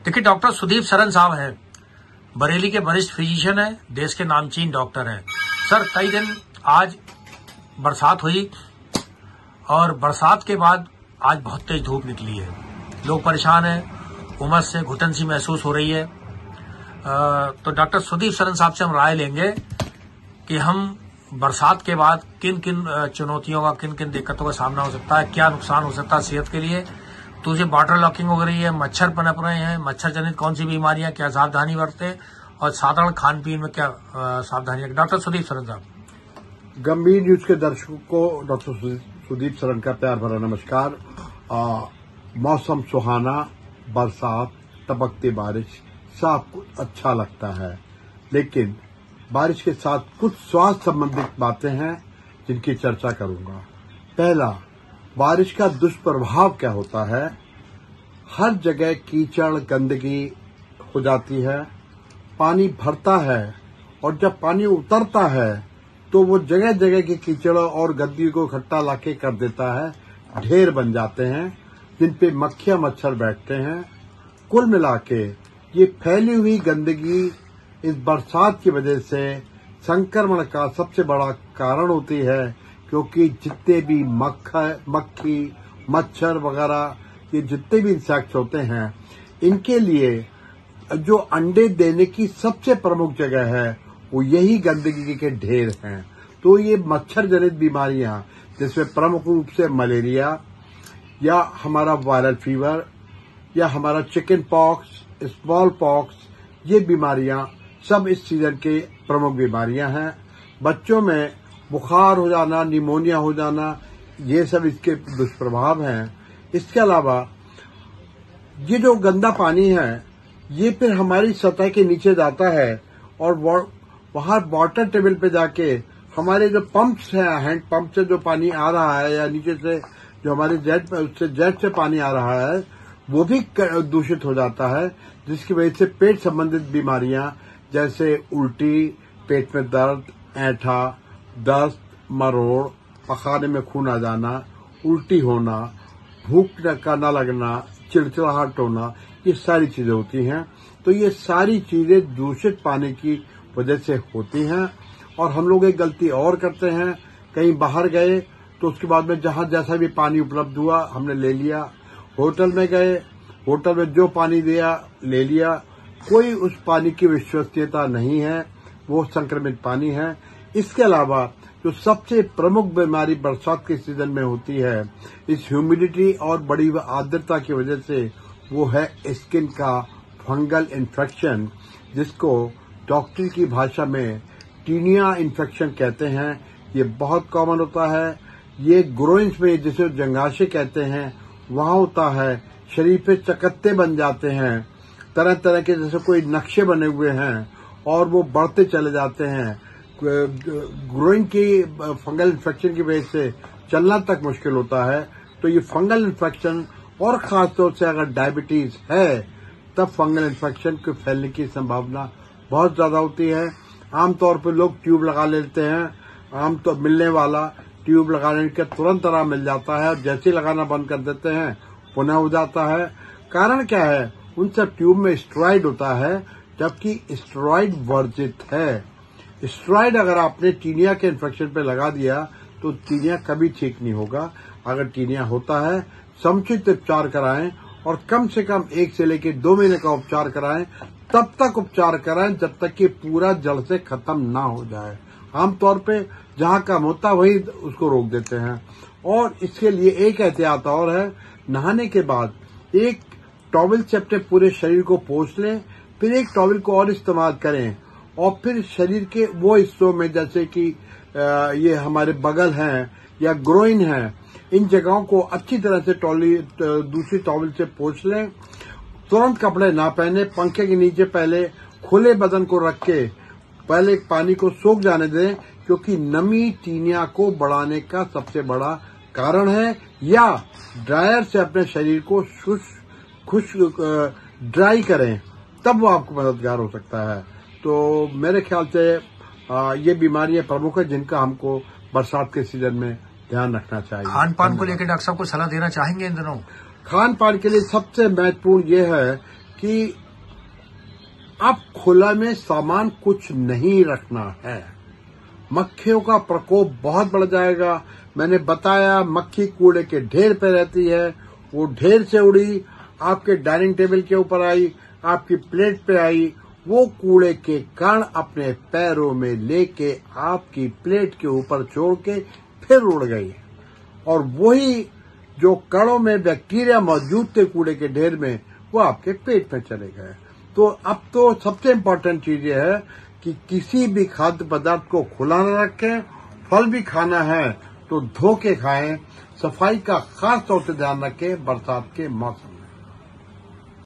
देखिए, डॉक्टर सुदीप सरन साहब हैं, बरेली के वरिष्ठ फिजिशियन हैं, देश के नामचीन डॉक्टर हैं। सर, कई दिन आज बरसात हुई और बरसात के बाद आज बहुत तेज धूप निकली है। लोग परेशान हैं, उमस से घुटन सी महसूस हो रही है। तो डॉक्टर सुदीप सरन साहब से हम राय लेंगे कि हम बरसात के बाद किन किन चुनौतियों का, किन किन दिक्कतों का सामना हो सकता है, क्या नुकसान हो सकता है सेहत के लिए। तो उसे वाटर लॉकिंग हो रही है, मच्छर पनप रहे हैं, मच्छर जनित कौन सी बीमारियां, क्या सावधानी बरतें और साधारण खान पीन में क्या सावधानी। डॉक्टर सुदीप सरन साहब। गंभीर न्यूज के दर्शकों को डॉक्टर सुदीप सरन का प्यार भरा नमस्कार। मौसम सुहाना, बरसात, टपकती बारिश, सब कुछ अच्छा लगता है, लेकिन बारिश के साथ कुछ स्वास्थ्य संबंधित बातें हैं जिनकी चर्चा करूंगा। पहला, बारिश का दुष्प्रभाव क्या होता है। हर जगह कीचड़, गंदगी हो जाती है, पानी भरता है और जब पानी उतरता है तो वो जगह जगह की कीचड़ और गंदगी को इकट्ठा लाके कर देता है, ढेर बन जाते हैं जिन पे मक्खियां मच्छर बैठते हैं। कुल मिला के ये फैली हुई गंदगी इस बरसात की वजह से संक्रमण का सबसे बड़ा कारण होती है, क्योंकि जितने भी मक्खी, मच्छर वगैरह, ये जितने भी इंसेक्ट्स होते हैं, इनके लिए जो अंडे देने की सबसे प्रमुख जगह है वो यही गंदगी के ढेर हैं। तो ये मच्छर जनित बीमारियां, जिसमें प्रमुख रूप से मलेरिया या हमारा वायरल फीवर या हमारा चिकन पॉक्स, स्मॉल पॉक्स, ये बीमारियां सब इस सीजन के प्रमुख बीमारियां हैं। बच्चों में बुखार हो जाना, निमोनिया हो जाना, ये सब इसके दुष्प्रभाव हैं। इसके अलावा ये जो गंदा पानी है ये फिर हमारी सतह के नीचे जाता है और वहां वाटर टेबल पे जाके हमारे जो पंप्स हैं, हैंड पंप से जो पानी आ रहा है या नीचे से जो हमारे जेट से पानी आ रहा है, वो भी दूषित हो जाता है, जिसकी वजह से पेट संबंधित बीमारियां जैसे उल्टी, पेट में दर्द, ऐंठा, दस्त, मरोड़, पखाने में खून आ जाना, उल्टी होना, भूख का न लगना, चिड़चिड़ाहट होना, ये सारी चीजें होती हैं। तो ये सारी चीजें दूषित पानी की वजह से होती हैं। और हम लोग एक गलती और करते हैं, कहीं बाहर गए तो उसके बाद में जहां जैसा भी पानी उपलब्ध हुआ हमने ले लिया। होटल में गए, होटल में जो पानी दिया ले लिया, कोई उस पानी की विश्वसनीयता नहीं है, वो संक्रमित पानी है। इसके अलावा जो सबसे प्रमुख बीमारी बरसात के सीजन में होती है, इस ह्यूमिडिटी और बड़ी आर्द्रता की वजह से, वो है स्किन का फंगल इन्फेक्शन, जिसको डॉक्टर की भाषा में टीनिया इन्फेक्शन कहते हैं। ये बहुत कॉमन होता है। ये ग्रोइंस में, जिसे जंगाशे कहते हैं, वहां होता है। शरीर पे चकत्ते बन जाते हैं, तरह तरह के जैसे कोई नक्शे बने हुए हैं और वो बढ़ते चले जाते हैं। ग्रोइंग की फंगल इन्फेक्शन की वजह से चलना तक मुश्किल होता है। तो ये फंगल इन्फेक्शन, और खासतौर से अगर डायबिटीज है, तब फंगल इन्फेक्शन के फैलने की संभावना बहुत ज्यादा होती है। आमतौर पर लोग ट्यूब लगा लेते हैं, आमतौर मिलने वाला ट्यूब लगाने के तुरंत आराम मिल जाता है, और जैसे ही लगाना बंद कर देते हैं पुनः हो जाता है। कारण क्या है? उन सब ट्यूब में स्टेरॉइड होता है, जबकि स्टेरॉइड वर्जित है। स्टेरॉइड अगर आपने टीनिया के इन्फेक्शन पे लगा दिया तो टीनिया कभी ठीक नहीं होगा। अगर टीनिया होता है, समुचित उपचार कराएं और कम से कम 1 से लेकर 2 महीने का उपचार कराएं। तब तक उपचार कराएं जब तक कि पूरा जड़ से खत्म ना हो जाए। आमतौर पे जहां कम होता वही उसको रोक देते हैं। और इसके लिए एक एहतियात और है, नहाने के बाद एक टॉवल से अपने पूरे शरीर को पोंछ लें, फिर एक टॉवल को और इस्तेमाल करें, और फिर शरीर के वो हिस्सों में जैसे कि ये हमारे बगल हैं या ग्रोइन है, इन जगहों को अच्छी तरह से दूसरी टॉवल से पोंछ लें। तुरंत कपड़े ना पहने, पंखे के नीचे पहले खुले बदन को रख के पहले पानी को सूख जाने दें, क्योंकि नमी टीनिया को बढ़ाने का सबसे बड़ा कारण है। या ड्रायर से अपने शरीर को ड्राई करें, तब वो आपको मददगार हो सकता है। तो मेरे ख्याल से ये बीमारियां प्रमुख है जिनका हमको बरसात के सीजन में ध्यान रखना चाहिए। खान पान को लेकर डॉक्टर साहब को सलाह देना चाहेंगे इन दिनों? खान पान के लिए सबसे महत्वपूर्ण ये है कि अब खुला में सामान कुछ नहीं रखना है। मक्खियों का प्रकोप बहुत बढ़ जाएगा। मैंने बताया मक्खी कूड़े के ढेर पे रहती है, वो ढेर से उड़ी, आपके डाइनिंग टेबल के ऊपर आई, आपकी प्लेट पे आई, वो कूड़े के कण अपने पैरों में लेके आपकी प्लेट के ऊपर छोड़ के फिर उड़ गई, और वही जो कणों में बैक्टीरिया मौजूद थे कूड़े के ढेर में, वो आपके पेट में चले गए। तो अब तो सबसे इम्पोर्टेंट चीज ये है कि किसी भी खाद्य पदार्थ को खुला न रखें। फल भी खाना है तो धो के खाएं। सफाई का खास तौर से ध्यान रखें बरसात के मौसम।